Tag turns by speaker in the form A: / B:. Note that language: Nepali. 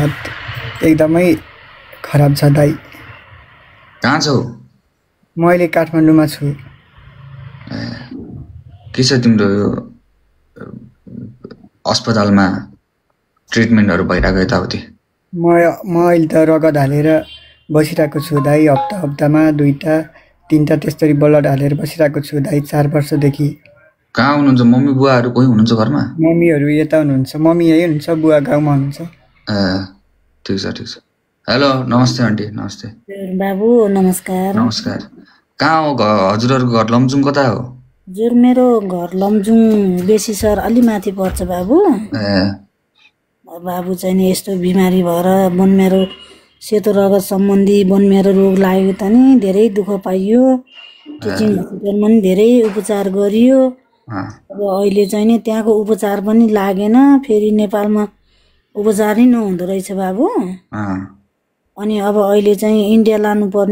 A: हालत एकदमै खराब छ दाइ।
B: कहाँ छौ?
A: म अहिले काठमाडौँमा छु।
B: के छ तिम्रो यो अस्पतालमा ट्रिटमेन्टहरू भइरहेको यताउति?
A: म अहिले त रगत हालेर बसिरहेको छु दाइ। हप्तामा 2टा 3टा त्यस्तरी ब्लड हालेर बसिरहेको छु दाइ 4 वर्षदेखि।
B: कहाँ हुनुहुन्छ? मम्मी बुवाहरू कोही हुनुहुन्छ घरमा?
A: मम्मीहरू यता हुनुहुन्छ, मम्मी यही हुनुहुन्छ, बुवा गाउँमा हुनुहुन्छ।
B: ठिक छ ठिक छ। हेलो, नमस्ते आन्टी। नमस्ते
C: बाबु, नमस्कार।
B: नमस्कार। कहाँ हो हजुरहरूको घर? लमजुङ कता हो?
C: हजुर, मेरो घर लमजुङ बेसी सर अलि माथि पर्छ बाबु। बाबु चाहिँ नि यस्तो बिमारी भएर बोनमेरो सेतो रगत सम्बन्धी बोनमेरो रोग लाग्यो त नि धेरै दुःख पाइयो। टिचिङ हस्पिटलमा नि धेरै उपचार गरियो। अब अहिले चाहिँ नि त्यहाँको उपचार पनि लागेन, फेरि नेपालमा उपचार नै नहुँदो रहेछ बाबु। अनि अब अहिले चाहिँ इन्डिया लानुपर्ने